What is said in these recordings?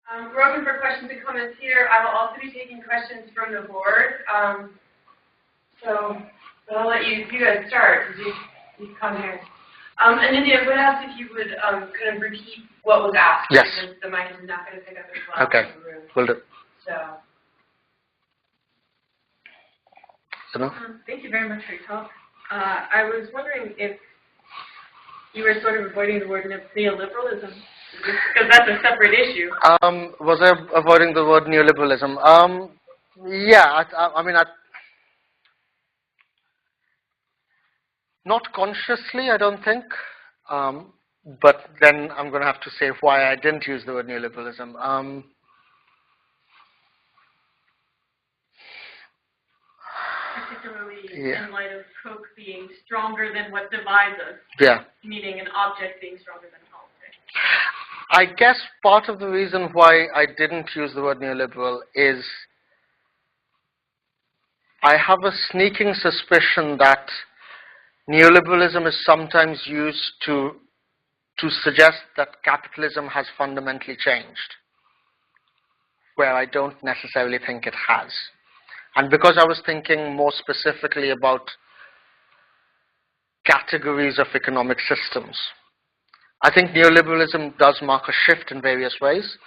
We're open for questions and comments here. I will also be taking questions from the board. So I'll let you guys start because you've come here. Anindya, I would ask if you would kind of repeat what was asked. Yes. Because the mic is not going to pick up as well. Okay. In the room. Will do. So. Thank you very much for your talk. I was wondering if you were sort of avoiding the word neoliberalism, because that's a separate issue. Was I avoiding the word neoliberalism? Yeah, I mean, not consciously, I don't think. But then I'm going to have to say why I didn't use the word neoliberalism. Particularly in light of Koch being stronger than what divides us. Yeah. Meaning an object being stronger than politics. I guess part of the reason why I didn't use the word neoliberal is I have a sneaking suspicion that neoliberalism is sometimes used to suggest that capitalism has fundamentally changed, where I don't necessarily think it has. And because I was thinking more specifically about categories of economic systems, I think neoliberalism does mark a shift in various ways.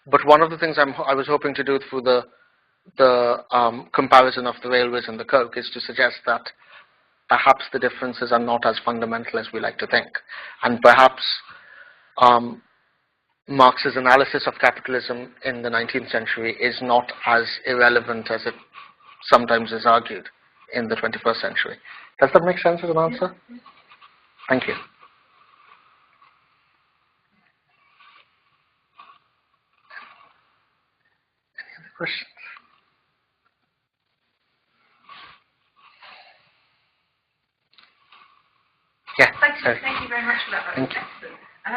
But one of the things I was hoping to do through the comparison of the railways and the Coke is to suggest that perhaps the differences are not as fundamental as we like to think. And perhaps Marx's analysis of capitalism in the 19th century is not as irrelevant as it sometimes is argued in the 21st century. Does that make sense as an answer? Thank you. Any other questions? Yeah. Thank you very much for that. That was excellent. I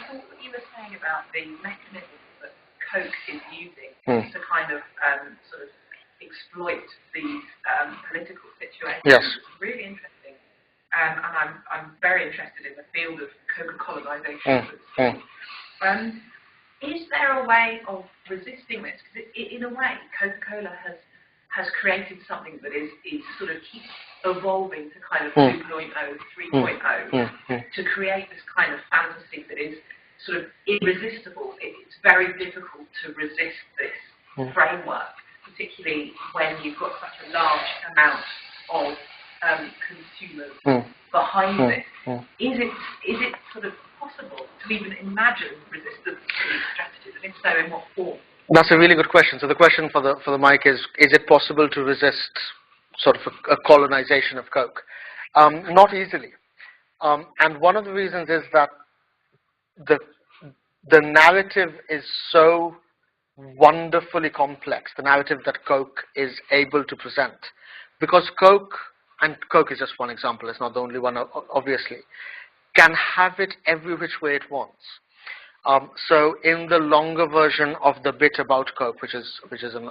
thought what you were saying about the mechanisms that Koch is using to kind of sort of exploit these political situations is really interesting. And I'm very interested in the field of Coca-Colonization. Is there a way of resisting this? Because in a way, Coca-Cola has created something that is sort of keeps evolving to kind of 2.0, 3.0, to create this kind of fantasy that is sort of irresistible. It's very difficult to resist this framework, particularly when you've got such a large amount of consumers behind it. Is it sort of possible to even imagine resistance to these strategies, and if so, in what form? That's a really good question. So the question for the mic is it possible to resist sort of a colonization of Coke? Not easily. And one of the reasons is that the narrative is so wonderfully complex, the narrative that Coke is able to present. Because Coke, and Coke is just one example, it's not the only one, obviously, can have it every which way it wants. So in the longer version of the bit about Coke, which is an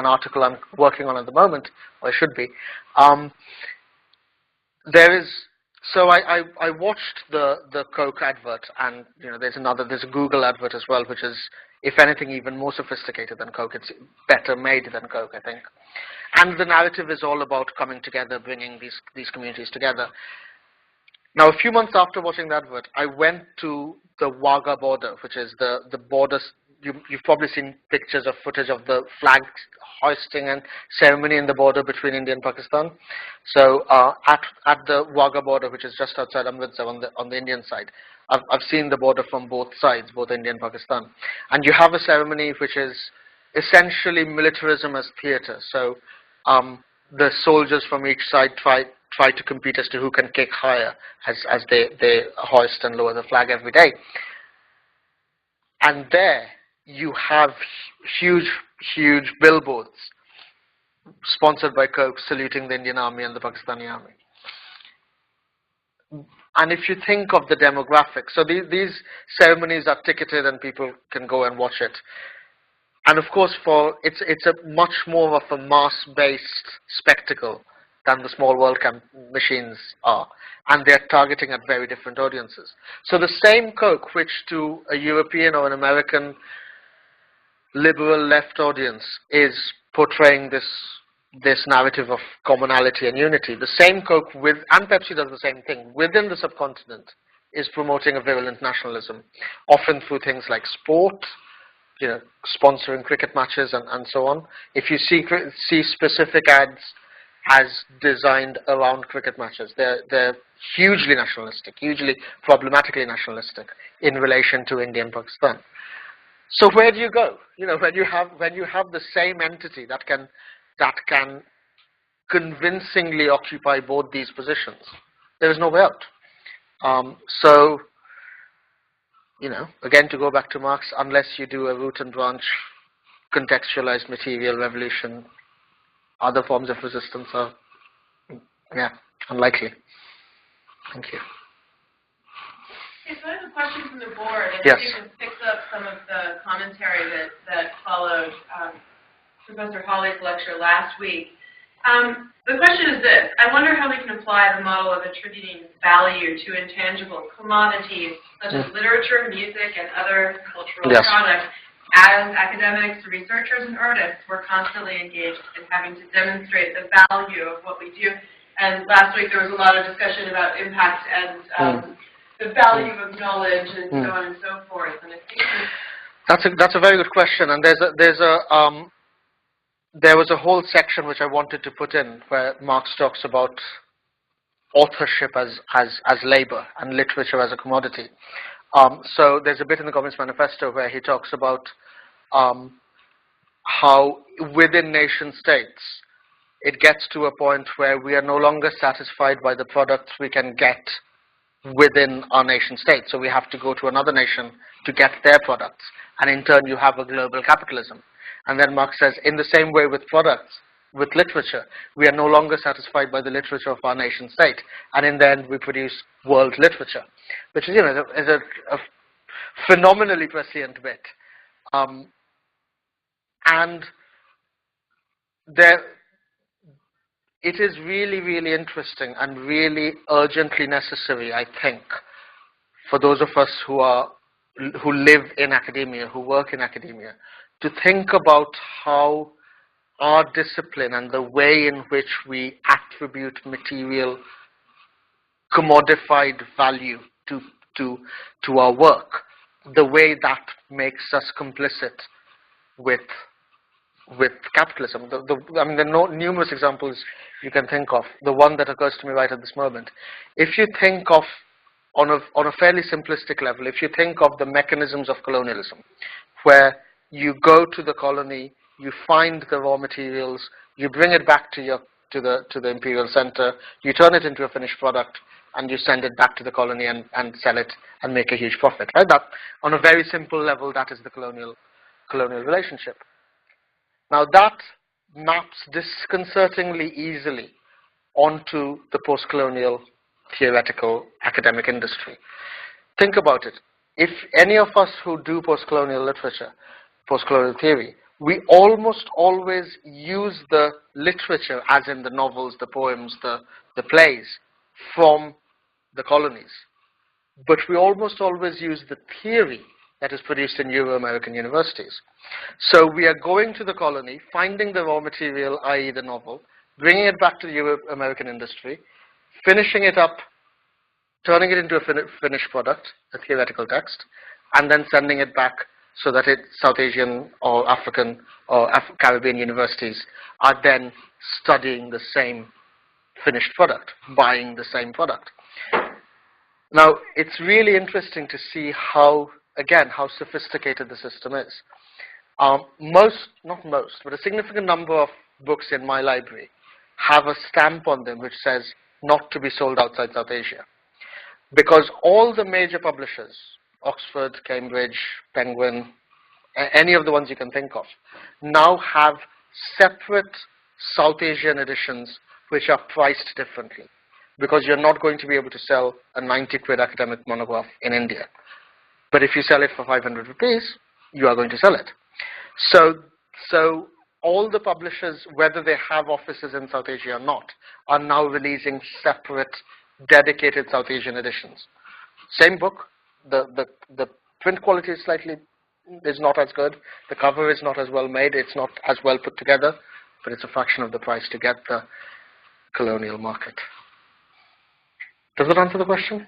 article I'm working on at the moment, or I should be, there is. So I watched the Coke advert, and there's a Google advert as well, which is, if anything, even more sophisticated than Coke. It's better made than Coke, I think. And the narrative is all about coming together, bringing these communities together. Now, a few months after watching that advert, I went to the Wagah border, which is the border. You've probably seen pictures of footage of the flag hoisting and ceremony in the border between India and Pakistan. So at the Wagah border, which is just outside Amritsar on the Indian side, I've seen the border from both sides, both India and Pakistan. And you have a ceremony which is essentially militarism as theatre. So the soldiers from each side try to compete as to who can kick higher as they hoist and lower the flag every day. And there you have huge billboards sponsored by Coke saluting the Indian Army and the Pakistani Army. And if you think of the demographics, so these ceremonies are ticketed and people can go and watch it. And of course, it's a much more of a mass-based spectacle than the small World Cup machines are, and they're targeting at very different audiences. So the same Coke, which to a European or an American liberal left audience is portraying this narrative of commonality and unity. The same Coke and Pepsi does the same thing within the subcontinent, is promoting a virulent nationalism, often through things like sport, sponsoring cricket matches and so on. If you see specific ads as designed around cricket matches, they're hugely nationalistic, hugely problematically nationalistic in relation to India and Pakistan. So where do you go? When you have the same entity that can convincingly occupy both these positions, there is no way out. So, again, to go back to Marx, unless you do a root and branch contextualized material revolution, other forms of resistance are, unlikely. Thank you. Okay, so I have a question from the board, and Yes. I think it picks up some of the commentary that followed Professor Hawley's lecture last week. The question is this: I wonder how we can apply the model of attributing value to intangible commodities such as literature, music, and other cultural products. As academics, researchers, and artists, we're constantly engaged in having to demonstrate the value of what we do. And last week there was a lot of discussion about impact and the value of knowledge and so on and so forth. And I think that's a very good question. And there was a whole section which I wanted to put in where Marx talks about authorship as labor and literature as a commodity. So there's a bit in the Communist Manifesto where he talks about how within nation states it gets to a point where we are no longer satisfied by the products we can get within our nation state. So we have to go to another nation to get their products. And in turn you have a global capitalism. And then Marx says, in the same way with products, with literature, we are no longer satisfied by the literature of our nation state. And in the end we produce world literature, which is, is a phenomenally prescient bit. And it is really, really interesting and really urgently necessary, I think, for those of us who live in academia, who work in academia, to think about how our discipline and the way in which we attribute material commodified value to our work, the way that makes us complicit with capitalism. I mean, there are numerous examples you can think of. The one that occurs to me right at this moment, if you think of, on a fairly simplistic level, if you think of the mechanisms of colonialism, where you go to the colony, you find the raw materials, you bring it back to the imperial center, you turn it into a finished product, and you send it back to the colony and sell it and make a huge profit. Right? That, on a very simple level, that is the colonial relationship. Now that maps disconcertingly easily onto the post-colonial theoretical academic industry. Think about it. If any of us who do post-colonial literature, post-colonial theory, we almost always use the literature, as in the novels, the poems, the plays, from the colonies. But we almost always use the theory that is produced in Euro-American universities. So we are going to the colony, finding the raw material, i.e. the novel, bringing it back to the Euro-American industry, finishing it up, turning it into a finished product, a theoretical text, and then sending it back so that South Asian or African or Caribbean universities are then studying the same finished product, buying the same product. Now, it's really interesting to see how sophisticated the system is. Not most, but a significant number of books in my library have a stamp on them which says not to be sold outside South Asia. Because all the major publishers, Oxford, Cambridge, Penguin, any of the ones you can think of, now have separate South Asian editions which are priced differently. Because you're not going to be able to sell a 90 quid academic monograph in India. But if you sell it for 500 rupees, you are going to sell it. So all the publishers, whether they have offices in South Asia or not, are now releasing separate, dedicated South Asian editions. Same book, the print quality is slightly is not as good. The cover is not as well made. It's not as well put together, but it's a fraction of the price to get the colonial market. Does that answer the question?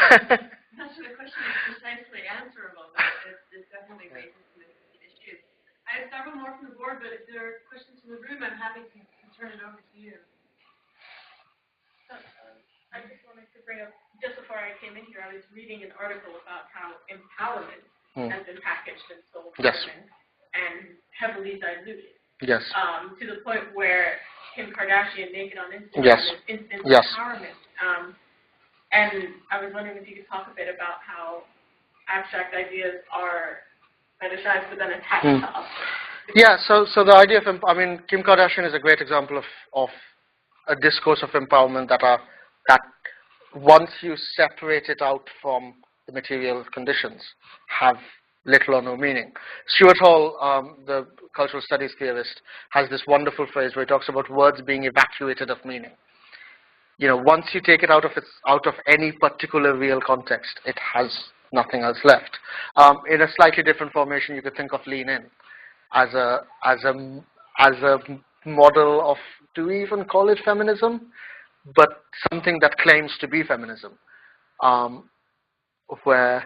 Not sure the question is precisely answerable, but it definitely raises some issues. I have several more from the board, but if there are questions from the room, I'm happy to turn it over to you. I just wanted to bring up, just before I came in here, I was reading an article about how empowerment has been packaged and sold to women and heavily diluted. Yes. To the point where Kim Kardashian naked on Instagram is instant empowerment. And I was wondering if you could talk a bit about how abstract ideas are fetishized but then attached to us. Yeah, so the idea of, I mean, Kim Kardashian is a great example of a discourse of empowerment that once you separate it out from the material conditions, have little or no meaning. Stuart Hall, the cultural studies theorist, has this wonderful phrase where he talks about words being evacuated of meaning. You know, once you take it out of any particular real context, it has nothing else left. In a slightly different formation, you could think of Lean In as a model of, do we even call it feminism? But something that claims to be feminism, where,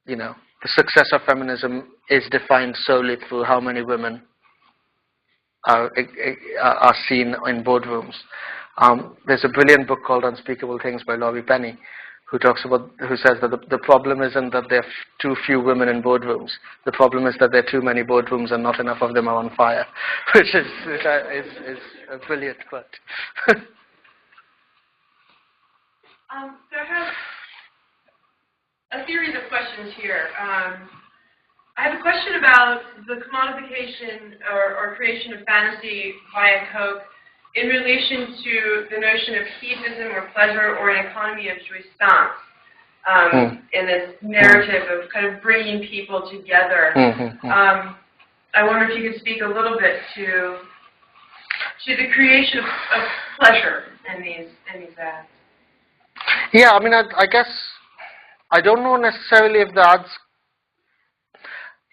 you know, the success of feminism is defined solely through how many women are seen in boardrooms. There's a brilliant book called Unspeakable Things by Laurie Penny, who says that the problem isn't that there are too few women in boardrooms. The problem is that there are too many boardrooms and not enough of them are on fire, which is a brilliant quote. So I have a series of questions here. I have a question about the commodification or creation of fantasy via Coke in relation to the notion of hedonism or pleasure or an economy of jouissance in this narrative of kind of bringing people together. I wonder if you could speak a little bit to the creation of pleasure in these ads. Yeah, I mean, I guess I don't know necessarily if the ads.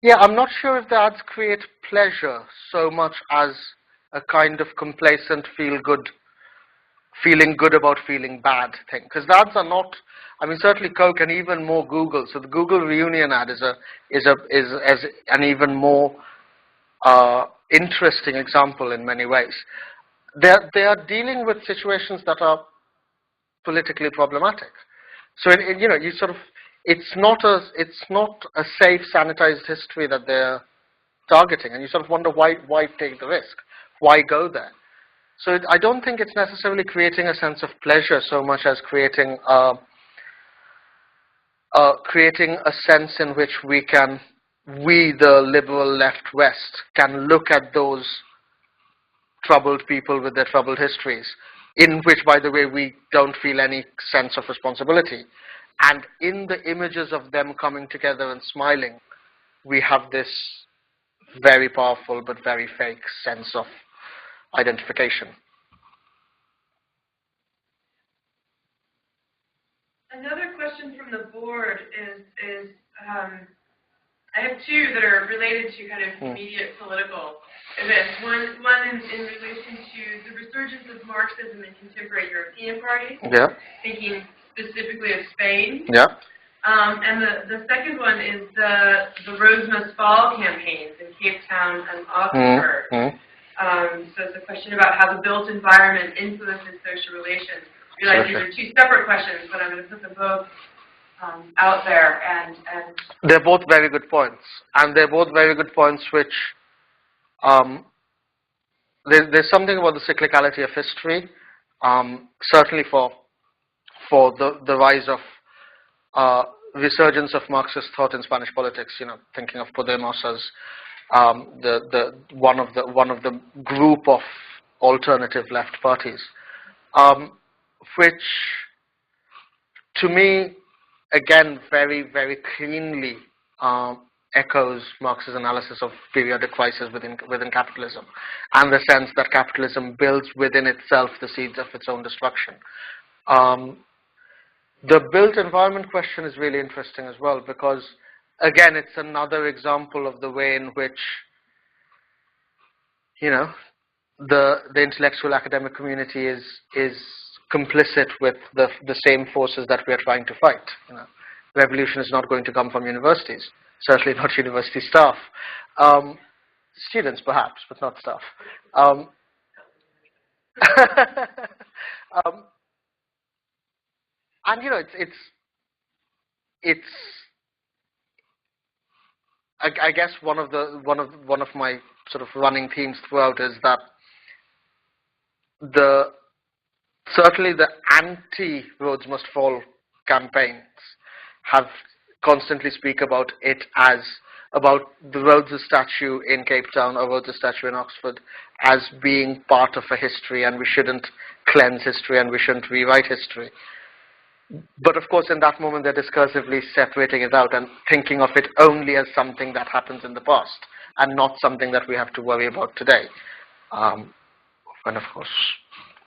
Yeah, I'm not sure if the ads create pleasure so much as a kind of complacent, feeling good about feeling bad thing. Because the ads are not. I mean, certainly Coke and even more Google. So the Google reunion ad is an even more interesting example in many ways. They are dealing with situations that are politically problematic. So you know, you sort of, it's not a safe, sanitized history that they're targeting, and you sort of wonder why take the risk, why go there. So I don't think it's necessarily creating a sense of pleasure so much as creating a sense in which we, the liberal left West, can look at those troubled people with their troubled histories, in which, by the way, we don't feel any sense of responsibility. And in the images of them coming together and smiling, we have this very powerful but very fake sense of identification. Another question from the board is I have two that are related to kind of immediate political events. One in relation to the resurgence of Marxism in contemporary European parties, thinking specifically of Spain. And the second one is the Rose Must Fall campaigns in Cape Town and Oxford. So it's a question about how the built environment influences social relations. I realize these are two separate questions, but I'm going to put them both out there. And they're both very good points, and they're both very good points which there's something about the cyclicality of history, certainly for the rise of resurgence of Marxist thought in Spanish politics. You know, thinking of Podemos as one of the group of alternative left parties, which to me, again, very, very cleanly echoes Marx's analysis of periodic crisis within capitalism, and the sense that capitalism builds within itself the seeds of its own destruction. The built environment question is really interesting as well, because again, it's another example of the way in which, you know, the intellectual academic community is complicit with the same forces that we are trying to fight. You know, revolution is not going to come from universities, certainly not university staff. Students perhaps, but not staff. And you know, I guess one of my sort of running themes throughout is that certainly the anti-Rhodes Must Fall campaigns have constantly speak about it as about the Rhodes statue in Cape Town or Rhodes statue in Oxford as being part of a history, and we shouldn't cleanse history and we shouldn't rewrite history. But of course, in that moment, they're discursively separating it out and thinking of it only as something that happens in the past and not something that we have to worry about today. And of course,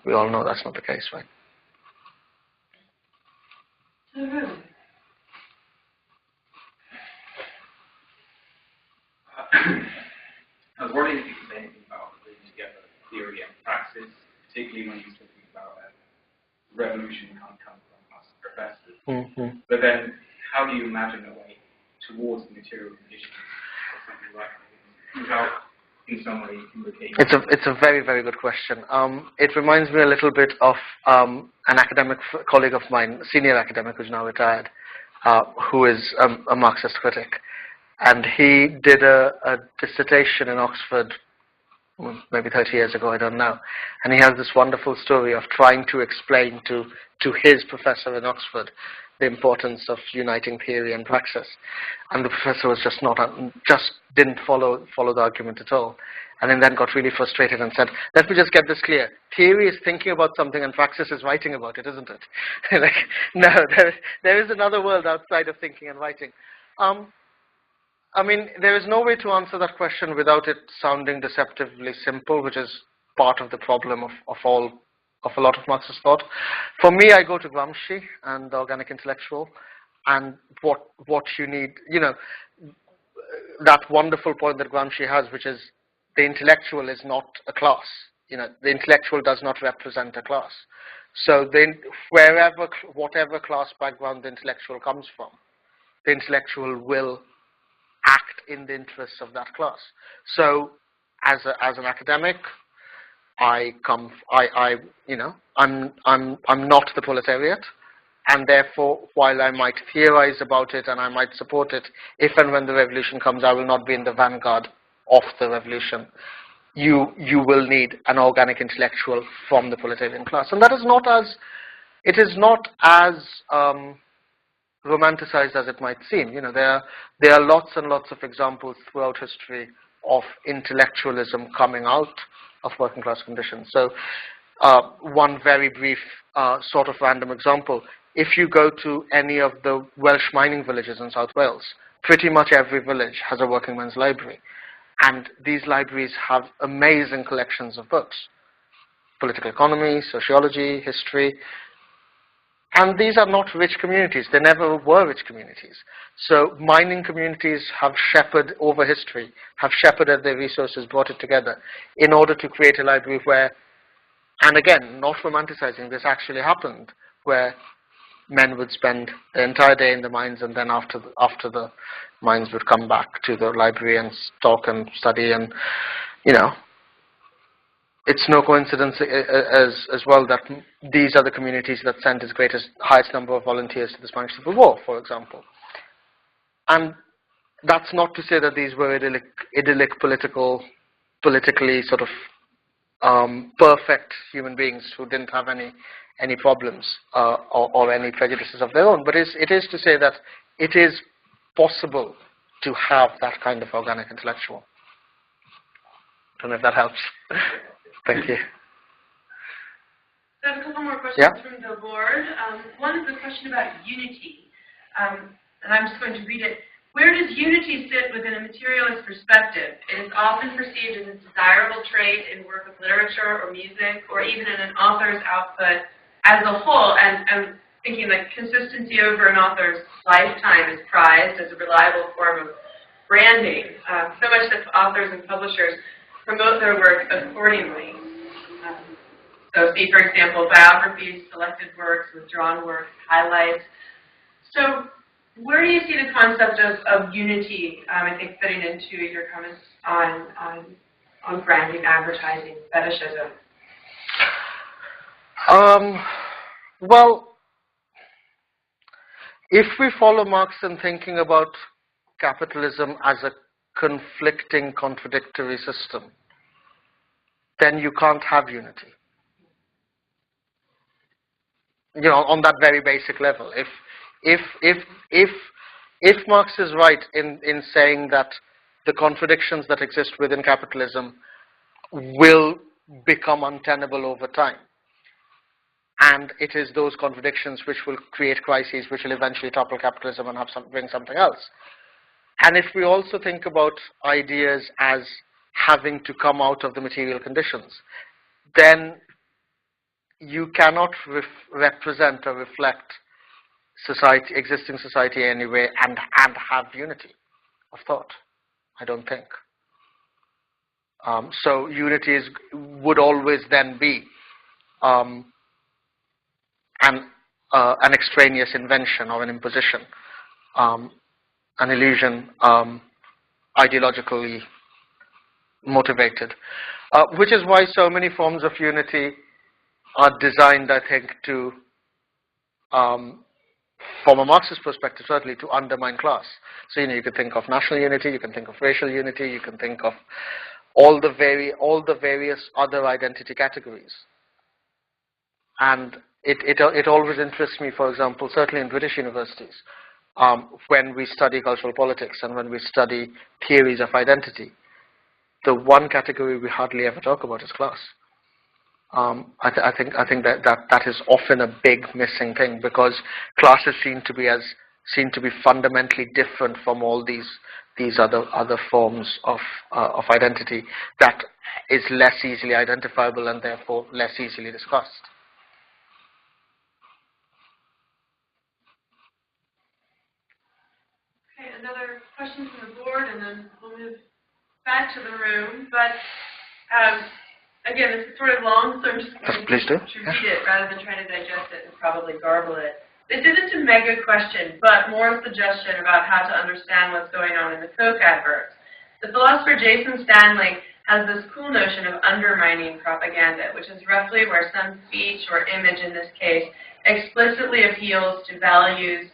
we all know that's not the case, right? I was wondering if you could say anything about bringing together theory and praxis, particularly when you're talking about revolution can't come from us professors. Mm-hmm. But then, how do you imagine a way towards the material conditions or something like that without, in some way, indicating? It's a very, very good question. It reminds me a little bit of an academic colleague of mine, senior academic who's now retired, who is a Marxist critic. And he did a dissertation in Oxford, maybe 30 years ago, I don't know. And he has this wonderful story of trying to explain to his professor in Oxford the importance of uniting theory and praxis. And the professor was just didn't follow the argument at all. And then got really frustrated and said, let me just get this clear. Theory is thinking about something and praxis is writing about it, isn't it? Like, no, there is another world outside of thinking and writing. I mean, there is no way to answer that question without it sounding deceptively simple, which is part of the problem of a lot of Marxist thought. For me, I go to Gramsci and the organic intellectual, and what you need, you know, that wonderful point that Gramsci has, which is the intellectual is not a class. You know, the intellectual does not represent a class. So then, whatever class background the intellectual comes from, the intellectual will act in the interests of that class. So, as an academic, I'm not the proletariat, and therefore, while I might theorize about it and I might support it, if and when the revolution comes, I will not be in the vanguard of the revolution. You will need an organic intellectual from the proletarian class, and that is not as romanticized as it might seem. You know, there are lots and lots of examples throughout history of intellectualism coming out of working class conditions. So one very brief sort of random example, if you go to any of the Welsh mining villages in South Wales, pretty much every village has a working men's library, and these libraries have amazing collections of books, political economy, sociology, history. And these are not rich communities. They never were rich communities. So mining communities have shepherded over history, have shepherded their resources, brought it together in order to create a library where, and again, not romanticizing, this actually happened, where men would spend the entire day in the mines, and then after the mines would come back to the library and talk and study. And, you know, it's no coincidence as well that these are the communities that sent its highest number of volunteers to the Spanish Civil War, for example. And that's not to say that these were idyllic politically sort of perfect human beings who didn't have any problems or any prejudices of their own. But it is to say that it is possible to have that kind of organic intellectual. I don't know if that helps. Thank you. So I have a couple more questions from the board. One is a question about unity, and I'm just going to read it. Where does unity sit within a materialist perspective? It is often perceived as a desirable trait in work of literature or music, or even in an author's output as a whole. And thinking like consistency over an author's lifetime is prized as a reliable form of branding, so much that authors and publishers promote their work accordingly. So see, for example, biographies, selected works, withdrawn works, highlights. So where do you see the concept of unity, I think, fitting into your comments on branding, advertising, fetishism? Well, if we follow Marx in thinking about capitalism as a conflicting, contradictory system, then you can't have unity. You know, on that very basic level. If Marx is right in saying that the contradictions that exist within capitalism will become untenable over time, and it is those contradictions which will create crises which will eventually topple capitalism and bring something else. And if we also think about ideas as having to come out of the material conditions, then you cannot represent or reflect society, existing society anyway, and have unity of thought, I don't think. So unity would always then be an extraneous invention or an imposition, an illusion, ideologically motivated, which is why so many forms of unity are designed, I think, to, from a Marxist perspective, certainly to undermine class. So, you could think of national unity, you can think of racial unity, you can think of all the various other identity categories. And it always interests me, for example, certainly in British universities, when we study cultural politics and when we study theories of identity, the one category we hardly ever talk about is class. I think that is often a big missing thing, because class is seen to be fundamentally different from all these other forms of identity that is less easily identifiable and therefore less easily discussed. Okay, another question from the board, and then we'll move back to the room. But again, this is sort of long, so I'm just going to read it rather than trying to digest it and probably garble it. This isn't a mega question, but more a suggestion about how to understand what's going on in the Coke adverts. The philosopher Jason Stanley has this cool notion of undermining propaganda, which is roughly where some speech or image, in this case, explicitly appeals to values,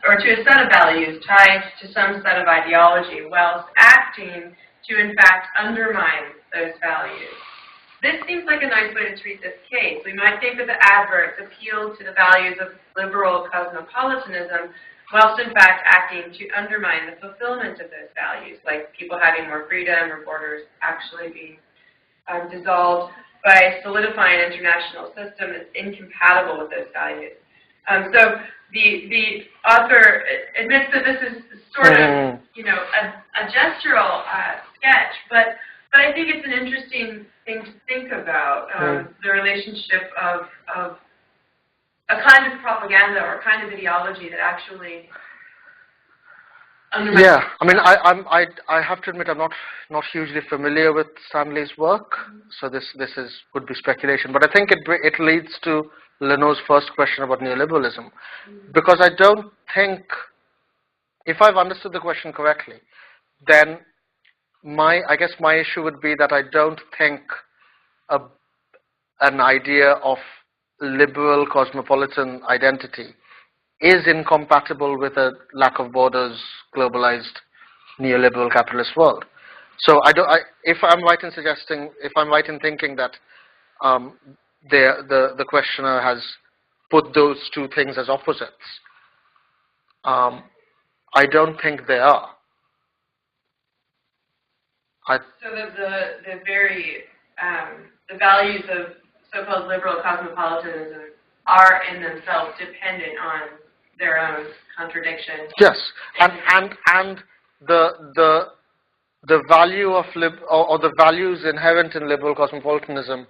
or to a set of values tied to some set of ideology, whilst acting to, in fact, undermine those values. This seems like a nice way to treat this case. We might think that the adverts appeal to the values of liberal cosmopolitanism, whilst in fact acting to undermine the fulfillment of those values, like people having more freedom or borders actually being dissolved by solidifying an international system that's incompatible with those values. So the author admits that this is sort of, a gestural sketch, but I think it's an interesting thing to think about, the relationship of a kind of propaganda or a kind of ideology that actually undermines. Yeah, I mean, I have to admit I'm not hugely familiar with Stanley's work, so this would be speculation. But I think it leads to Leno's first question about neoliberalism, because I don't think, if I've understood the question correctly, then I guess my issue would be that I don't think an idea of liberal cosmopolitan identity is incompatible with a lack of borders, globalized, neoliberal capitalist world. So if I'm right in thinking that the questioner has put those two things as opposites, I don't think they are. So the values of so-called liberal cosmopolitanism are in themselves dependent on their own contradictions. Yes, and the value of or the values inherent in liberal cosmopolitanism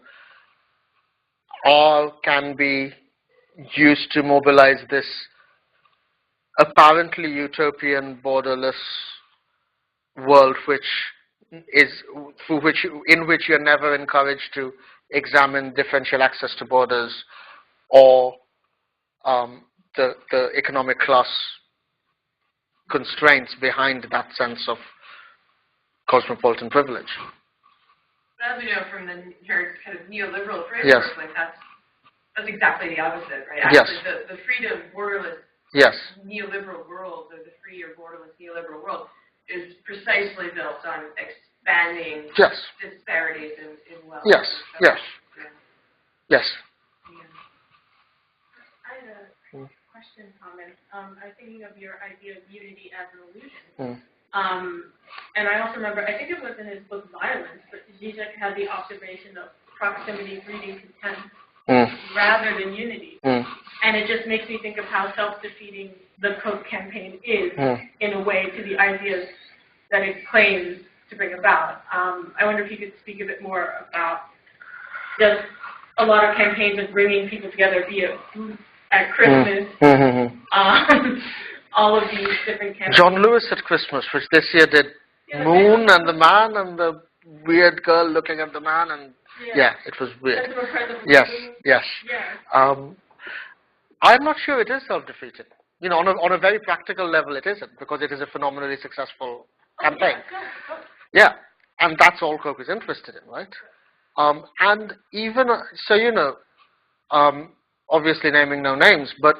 all can be used to mobilize this apparently utopian, borderless world, in which you're never encouraged to examine differential access to borders or the economic class constraints behind that sense of cosmopolitan privilege. But as we know from your kind of neoliberal framework, yes. like that's exactly the opposite, right? Yes. Actually, the freedom, borderless yes. neoliberal world, or the free or borderless neoliberal world, is precisely built on expanding yes. disparities in wealth. Yes. Yes. Yeah. Yes. I had a question, comment. I was thinking of your idea of unity as an illusion. And I also remember, I think it was in his book Violence, but Zizek had the observation of proximity breeding contempt rather than unity. And it just makes me think of how self-defeating the Coke campaign is in a way to the ideas that it claims to bring about. I wonder if you could speak a bit more about just a lot of campaigns of bringing people together via food at Christmas, all of these different campaigns. John Lewis at Christmas, which this year did Moon and the Man and the weird girl looking at the man, and it was weird. Yes, yes. I'm not sure it is self-defeating. You know, on a very practical level, it isn't, because it is a phenomenally successful campaign. Yeah, and that's all Coke is interested in, right? And even so, you know, obviously naming no names, but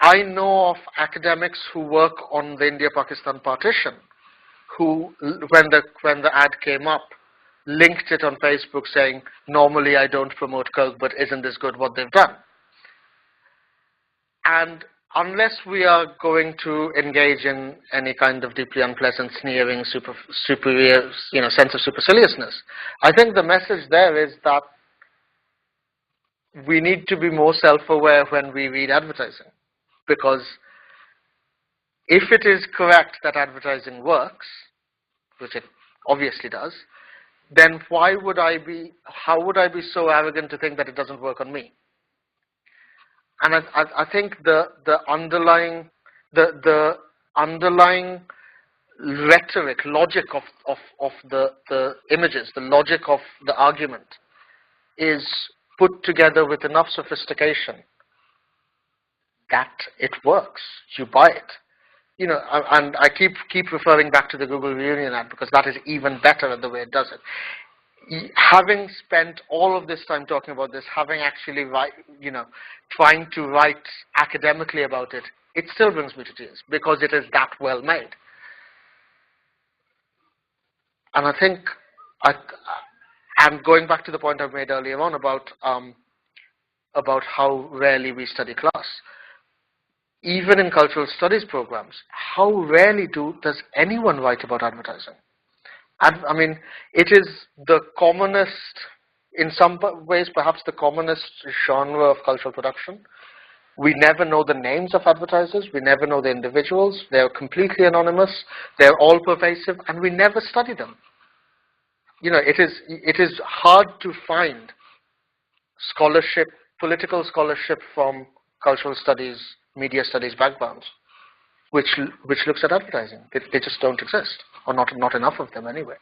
I know of academics who work on the India-Pakistan partition, who, when the ad came up, linked it on Facebook saying, normally I don't promote Coke, but isn't this good what they've done? And unless we are going to engage in any kind of deeply unpleasant, sneering, superior, you know, sense of superciliousness, I think the message there is that we need to be more self-aware when we read advertising. Because if it is correct that advertising works, which it obviously does, then how would I be so arrogant to think that it doesn't work on me? And I think the underlying rhetoric, logic of the images, the logic of the argument is put together with enough sophistication that it works. You buy it. You know, and I keep referring back to the Google Reunion ad, because that is even better at the way it does it. Having spent all of this time talking about this, having actually trying to write academically about it, it still brings me to tears, because it is that well made. And I think, and going back to the point I made earlier on about how rarely we study class. Even in cultural studies programs, how rarely does anyone write about advertising? I mean, it is the commonest, in some ways, perhaps the commonest genre of cultural production. We never know the names of advertisers. We never know the individuals. They're completely anonymous. They're all pervasive, and we never study them. You know, it is hard to find scholarship, political scholarship from cultural studies, media studies backgrounds, which looks at advertising. They just don't exist, or not enough of them anyway.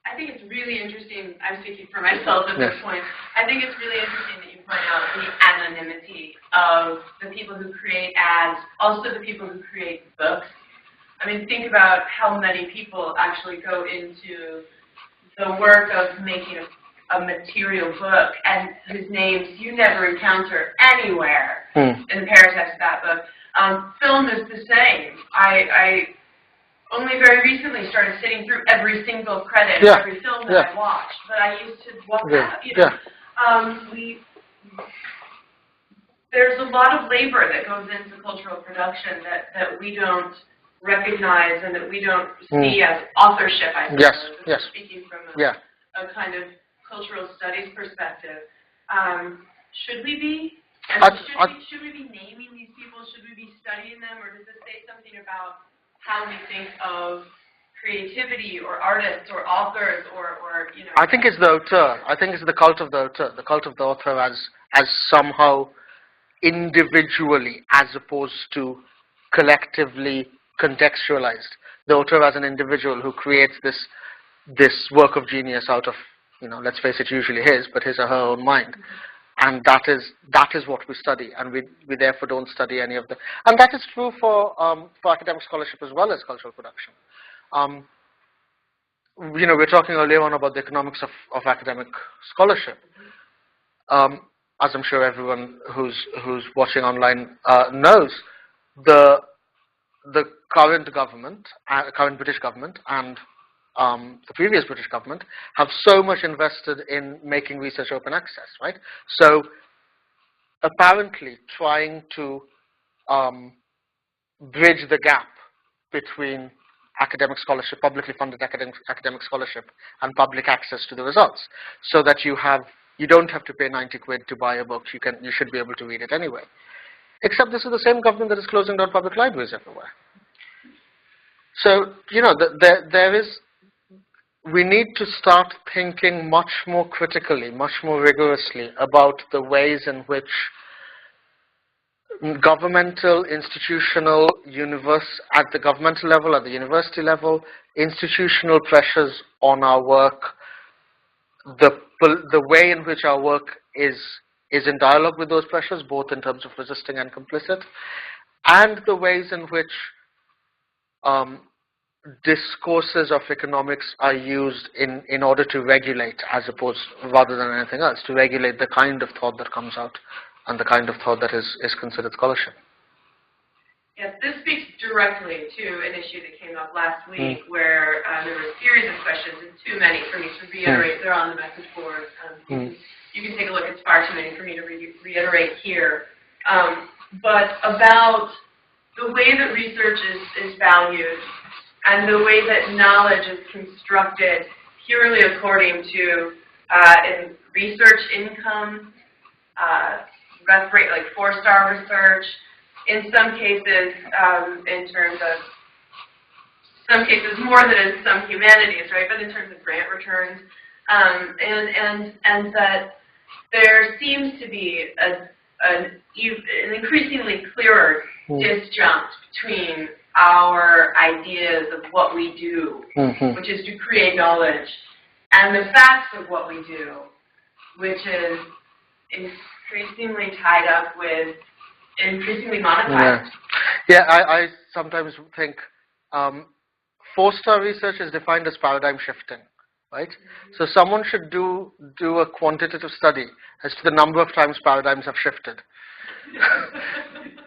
I think it's really interesting, I'm speaking for myself at this point, I think it's really interesting that you point out the anonymity of the people who create ads, also the people who create books. I mean, think about how many people actually go into the work of making a material book, and whose names you never encounter anywhere in the paratext of that book. Film is the same. I only very recently started sitting through every single credit of every film that I watched, but I used to walk out. You know, there's a lot of labor that goes into cultural production that we don't recognize and that we don't see as authorship, I suppose. Speaking from a kind of cultural studies perspective. Should we be? Should we be naming these people? Should we be studying them? Or does this say something about how we think of creativity or artists or authors or you know? I think it's the auteur. I think it's the cult of the auteur. The cult of the author as somehow individually as opposed to collectively contextualized. The auteur as an individual who creates this work of genius out of, you know, let's face it, usually his, but his or her own mind. And that is what we study, and we therefore don't study any of the, and that is true for academic scholarship as well as cultural production. You know, we're talking earlier on about the economics of academic scholarship. As I'm sure everyone who's watching online knows, the current government, current British government, and the previous British government have so much invested in making research open access, right? So apparently trying to bridge the gap between academic scholarship, publicly funded academic scholarship, and public access to the results, so that you don't have to pay 90 quid to buy a book. You should be able to read it anyway. Except this is the same government that is closing down public libraries everywhere. So, you know, we need to start thinking much more critically, much more rigorously about the ways in which governmental, institutional, at the governmental level, at the university level, institutional pressures on our work, the way in which our work is in dialogue with those pressures, both in terms of resisting and complicit, and the ways in which discourses of economics are used in order to regulate, rather than anything else, to regulate the kind of thought that comes out and the kind of thought that is considered scholarship. Yes, this speaks directly to an issue that came up last week where there were a series of questions, and too many for me to reiterate. They're on the message board. You can take a look. It's far too many for me to reiterate here. But about the way that research is valued and the way that knowledge is constructed purely according to in research income, ref rate, like 4-star research, in some cases, in terms of, some cases more than in some humanities, right, but in terms of grant returns, and that there seems to be an increasingly clearer disjunct between our ideas of what we do, which is to create knowledge, and the facts of what we do, which is increasingly tied up with increasingly monetized. Yeah, I sometimes think 4-star research is defined as paradigm shifting, right? So someone should do a quantitative study as to the number of times paradigms have shifted.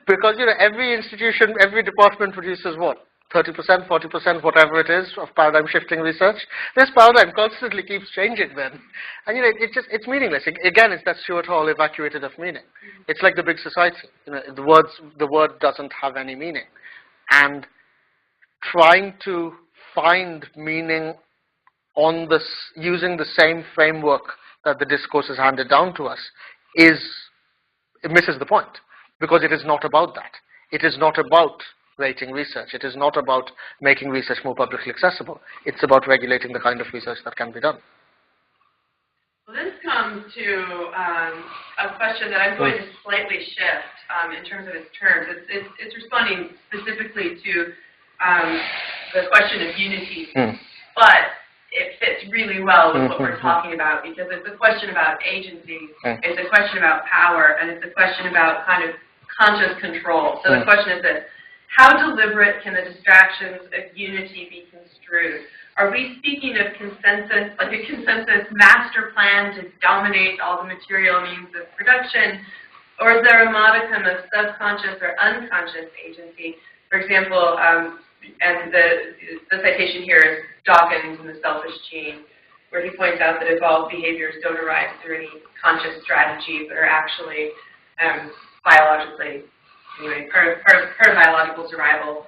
Because, you know, every institution, every department produces what? 30%, 40%, whatever it is, of paradigm shifting research. This paradigm constantly keeps changing then. And, you know, it's meaningless. Again, it's that Stuart Hall evacuated of meaning. It's like the big society. You know, the word doesn't have any meaning. And trying to find meaning on this, using the same framework that the discourse is handed down to us, it misses the point. Because it is not about that. It is not about rating research. It is not about making research more publicly accessible. It's about regulating the kind of research that can be done. Well, this comes to a question that I'm going to slightly shift in terms of its terms. It's responding specifically to the question of unity, but it fits really well with what we're talking about, because it's a question about agency, it's a question about power, and it's a question about kind of conscious control. So the question is this: how deliberate can the distractions of unity be construed? Are we speaking of consensus, like a consensus master plan to dominate all the material means of production, or is there a modicum of subconscious or unconscious agency? For example, and the citation here is Dawkins and the Selfish Gene, where he points out that evolved behaviors don't arise through any conscious strategy, but are actually biologically, anyway, part of biological survival.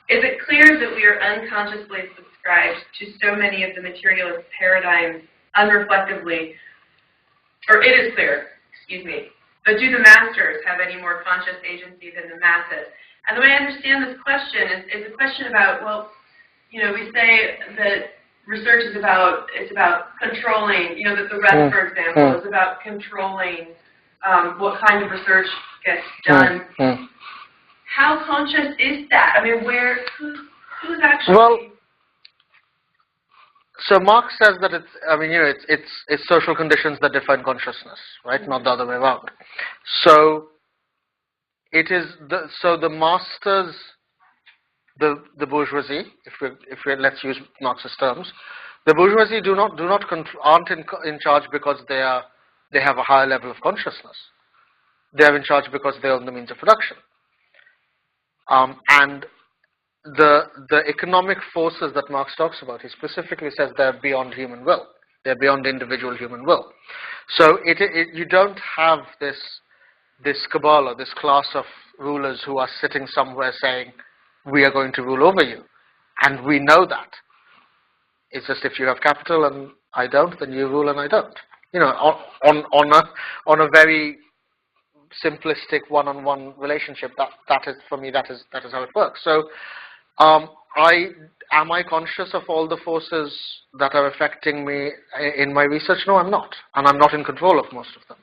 Is it clear that we are unconsciously subscribed to so many of the materialist paradigms unreflectively, or it is clear, excuse me, but do the masters have any more conscious agency than the masses? And the way I understand this question is a question about, well, we say that research is about controlling. That the rest, for example, is about controlling what kind of research gets done. How conscious is that? I mean, who's actually? Well, so Marx says that it's social conditions that define consciousness, right? Not the other way around. So it is the masters, the bourgeoisie, if we let's use Marxist terms, the bourgeoisie aren't in charge because they have a higher level of consciousness. They are in charge because they own the means of production. And the economic forces that Marx talks about, he specifically says they're beyond human will. They're beyond individual human will. So you don't have this cabal or this class of rulers who are sitting somewhere saying, we are going to rule over you. And we know that. It's just if you have capital and I don't, then you rule and I don't. On a very simplistic one-on-one relationship, that is for me, that is how it works. So am I conscious of all the forces that are affecting me in my research? No, I'm not, and I'm not in control of most of them.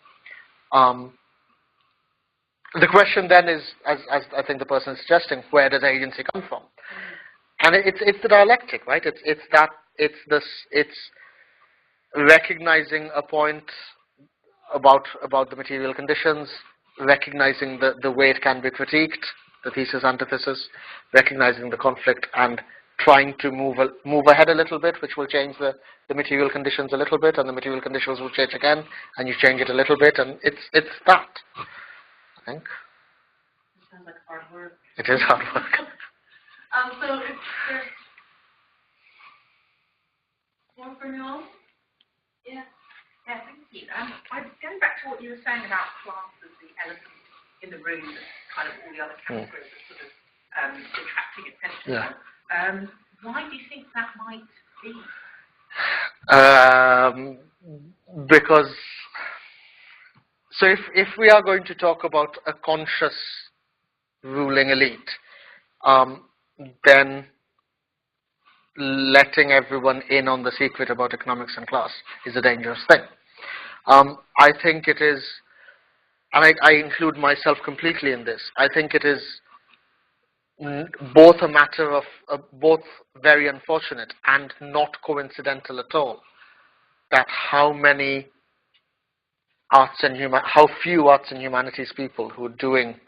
The question then is, as I think the person is suggesting, where does agency come from? And it's the dialectic, right? It's recognizing a point about the material conditions, recognizing the way it can be critiqued, the thesis, antithesis, recognizing the conflict, and trying to move ahead a little bit, which will change the material conditions a little bit, and the material conditions will change again, and you change it a little bit, and it's that, I think. It sounds like hard work. It is hard work. So if there's one for you all? Yeah, thank you. Going back to what you were saying about class as the element in the room that kind of all the other categories are sort of attracting attention. Yeah. Why do you think that might be? Because so if we are going to talk about a conscious ruling elite, then letting everyone in on the secret about economics and class is a dangerous thing. I think it is, and I include myself completely in this, I think it is both a matter of, both very unfortunate and not coincidental at all, that how few arts and humanities people who are doing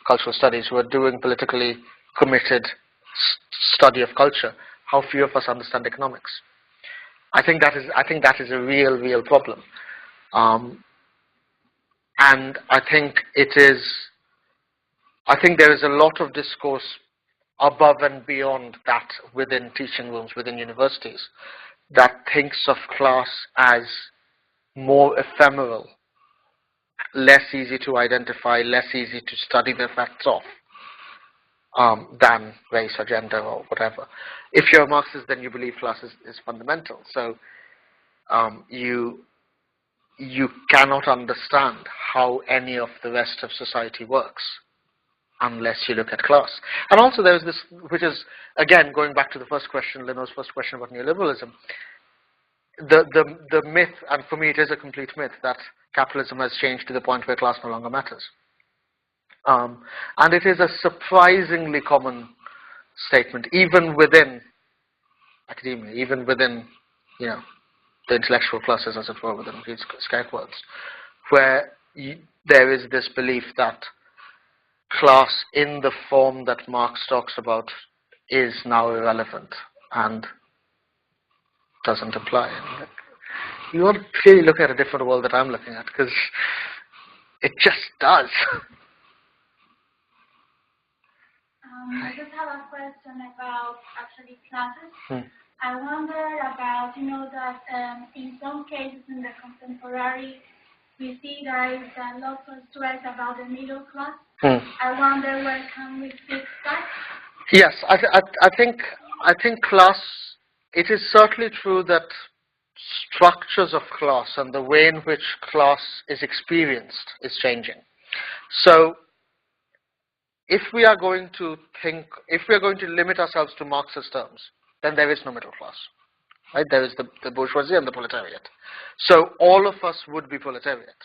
cultural studies, who are doing politically committed study of culture, how few of us understand economics. I think that is a real problem. And I think there is a lot of discourse above and beyond that within teaching rooms, within universities, that thinks of class as more ephemeral, less easy to identify, less easy to study the effects of, than race or gender or whatever. If you're a Marxist, then you believe class is fundamental. So you cannot understand how any of the rest of society works unless you look at class. And also there is this, which is, again, going back to the first question, Leno's first question about neoliberalism, the myth, and for me it is a complete myth, that capitalism has changed to the point where class no longer matters. And it is a surprisingly common statement, even within academia, even within, the intellectual classes, as it were, within these Skype words, where there is this belief that class in the form that Marx talks about is now irrelevant and doesn't apply. And you want to clearly look at a different world that I'm looking at, because it just does. I just have a question about actually classes. I wonder about, that in some cases in the contemporary, we see there is a lot of stress about the middle class. I wonder where can we fix that? Yes, I think class, it is certainly true that structures of class and the way in which class is experienced is changing. So if we are going to limit ourselves to Marxist terms, then there is no middle class. Right? There is the bourgeoisie and the proletariat. So all of us would be proletariat.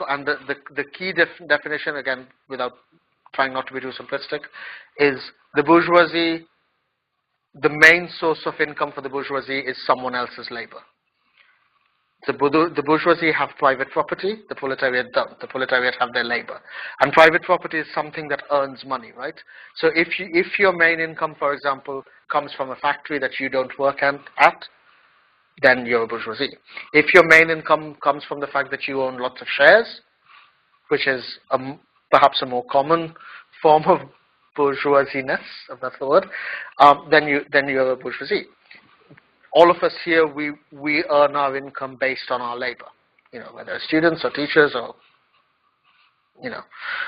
And the key definition, again, without trying not to be too simplistic, is the bourgeoisie, the main source of income for the bourgeoisie is someone else's labor. The bourgeoisie have private property, the proletariat don't. The proletariat have their labor. And private property is something that earns money, right? So if your main income, for example, comes from a factory that you don't work at, then you're a bourgeoisie. If your main income comes from the fact that you own lots of shares, which is perhaps a more common form of bourgeoisiness, if that's the word, then you're a bourgeoisie. All of us here, we earn our income based on our labor, whether students or teachers or,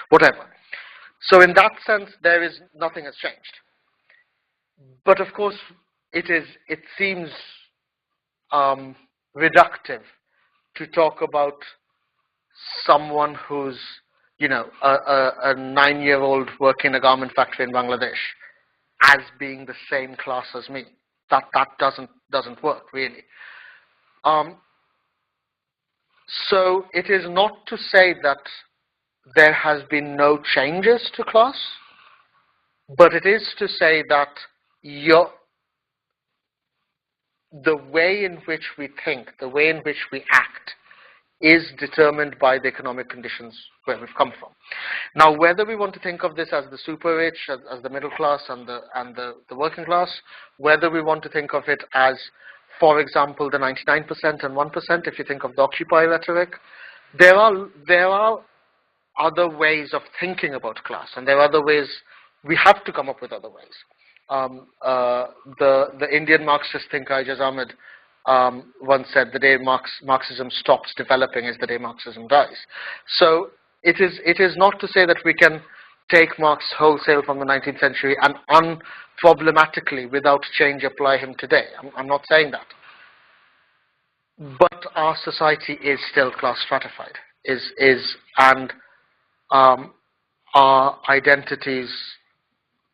whatever. So in that sense, nothing has changed. But of course, it seems reductive to talk about someone who's, a 9-year-old working in a garment factory in Bangladesh as being the same class as me. That doesn't work, really. So it is not to say that there has been no changes to class, but it is to say that the way in which we think, the way in which we act, is determined by the economic conditions where we've come from. Now, whether we want to think of this as the super rich, as the middle class and the working class, whether we want to think of it as, for example, the 99% and 1%, if you think of the Occupy rhetoric, there are other ways of thinking about class, and there are other ways. We have to come up with other ways. The Indian Marxist thinker Ijaz Ahmed once said, the day Marxism stops developing is the day Marxism dies. So it is not to say that we can take Marx wholesale from the 19th century and unproblematically, without change, apply him today. I'm not saying that. But our society is still class stratified, and our identities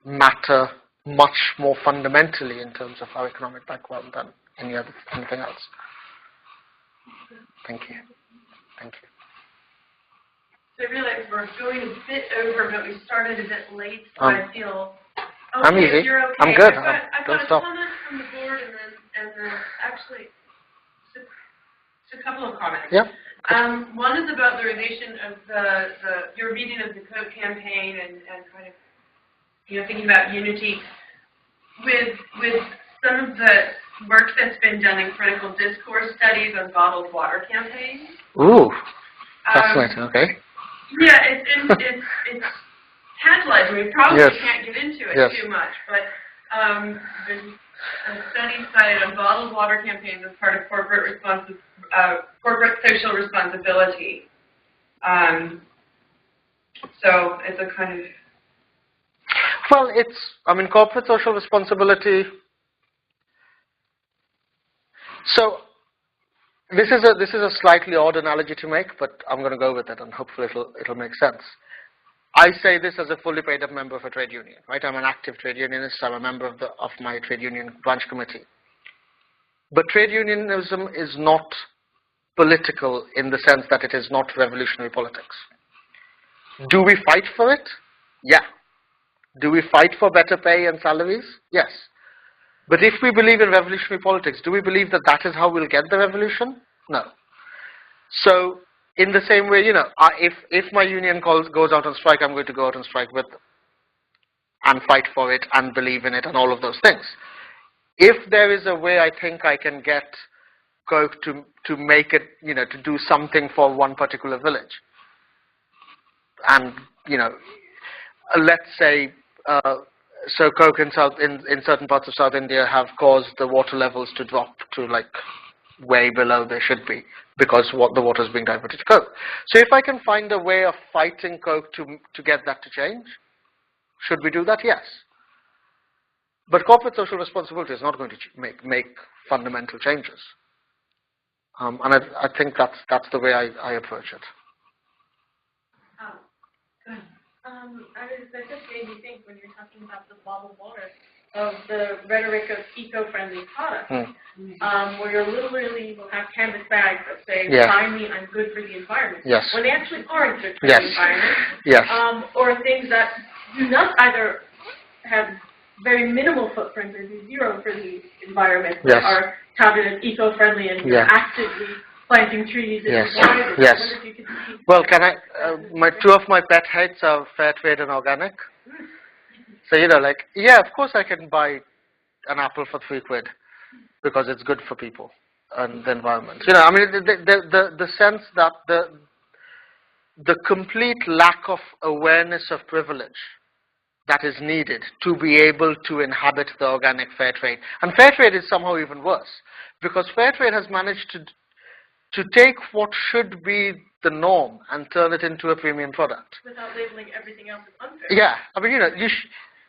matter much more fundamentally in terms of our economic background than anything else. Thank you. Thank you. So I realize we're going a bit over, but we started a bit late, so I feel okay. I'm easy. You're okay. I'm good. I've got a comment from the board, and then actually just a couple of comments. Yeah. One is about the relation of your reading of the Coke campaign and kind of thinking about unity with some of the work that's been done in critical discourse studies on bottled water campaigns. Ooh, fascinating. Okay. Yeah, it's tantalizing. We probably can't get into it too much, but there's a study cited on bottled water campaigns as part of corporate social responsibility. So it's a kind of corporate social responsibility. So this is a slightly odd analogy to make, but I'm going to go with it, and hopefully it'll make sense. I say this as a fully paid up member of a trade union, right? I'm an active trade unionist. I'm a member of my trade union branch committee. But trade unionism is not political in the sense that it is not revolutionary politics. Do we fight for it? Yeah. Do we fight for better pay and salaries? Yes. But if we believe in revolutionary politics, do we believe that that is how we'll get the revolution? No. So, in the same way, if my union goes out on strike, I'm going to go out on strike with them and fight for it and believe in it and all of those things. If there is a way I think I can get Coke to make it, to do something for one particular village, and, let's say, so Coke in certain parts of South India have caused the water levels to drop to way below they should be because the water is being diverted to Coke. So if I can find a way of fighting Coke to get that to change, should we do that? Yes. But corporate social responsibility is not going to make fundamental changes. And I think that's the way I approach it. That just made me think when you're talking about the bottled water. of the rhetoric of eco-friendly products, where you literally will have canvas bags that say, "Buy me, I'm good for the environment," when they actually aren't good for the environment, or things that do not either have very minimal footprint or do zero for the environment, that are touted as eco-friendly and actively planting trees in environments. Well, can I? Two of my pet hates are fair trade and organic. So, you know, like, yeah, of course I can buy an apple for £3 because it's good for people and the environment. You know, I mean, the sense that the complete lack of awareness of privilege that is needed to be able to inhabit the organic fair trade. And fair trade is somehow even worse, because fair trade has managed to take what should be the norm and turn it into a premium product. Without labeling everything else as unfair. Yeah, I mean, you know,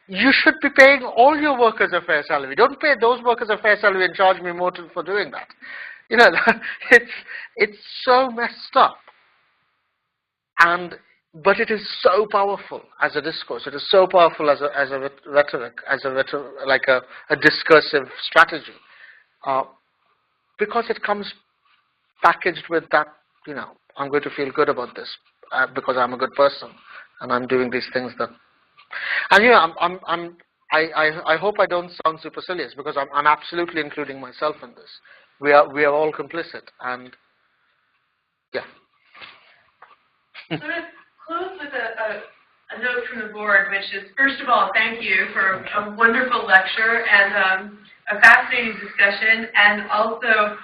you should be paying all your workers a fair salary. Don't pay those workers a fair salary and charge me more for doing that. You know, it's so messed up. But it is so powerful as a discourse. It is so powerful as a rhetoric, like a discursive strategy, because it comes packaged with that. You know, I'm going to feel good about this because I'm a good person and I'm doing these things that. And you know, I hope I don't sound supercilious, because I'm absolutely including myself in this. We are all complicit, and yeah. I'm going to close with a note from the board, which is, first of all, thank you for a wonderful lecture and a fascinating discussion, and also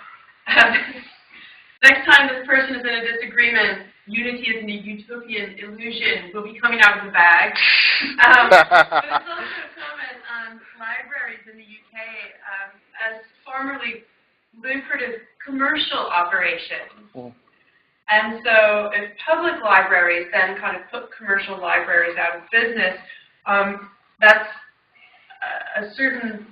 next time this person is in a disagreement, unity is a utopian illusion will be coming out of the bag. But it's also a comment on libraries in the UK as formerly lucrative commercial operations. And so if public libraries then kind of put commercial libraries out of business, that's a certain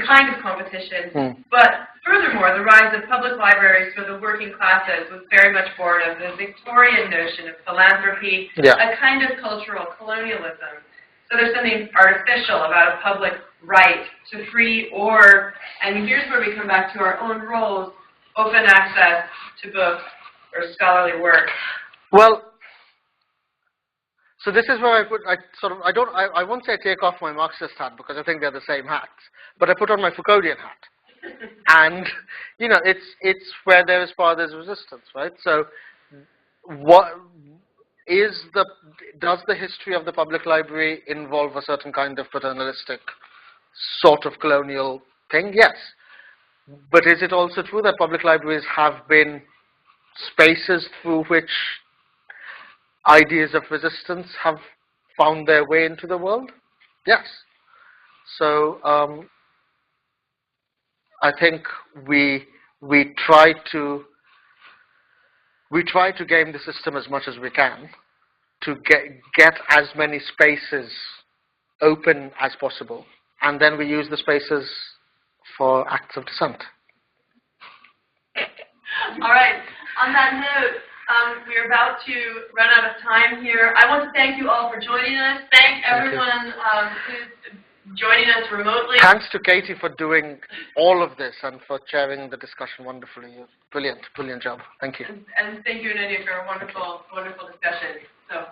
kind of competition. But furthermore, the rise of public libraries for the working classes was very much born of the Victorian notion of philanthropy, a kind of cultural colonialism. So there's something artificial about a public right to free and here's where we come back to our own roles, open access to books or scholarly work. Well, so this is where I won't say take off my Marxist hat, because I think they're the same hats, but I put on my Foucauldian hat. And, you know, it's where there is power, there's resistance, right? So does the history of the public library involve a certain kind of paternalistic sort of colonial thing? Yes. But is it also true that public libraries have been spaces through which ideas of resistance have found their way into the world? Yes. So I think we try to game the system as much as we can to get as many spaces open as possible, and then we use the spaces for acts of dissent. All right. On that note, we're about to run out of time here. I want to thank you all for joining us. Thank everyone who's joining us remotely. Thanks to Katie for doing all of this and for chairing the discussion wonderfully. Brilliant job. Thank you. And thank you, Anindya, for a wonderful discussion. So.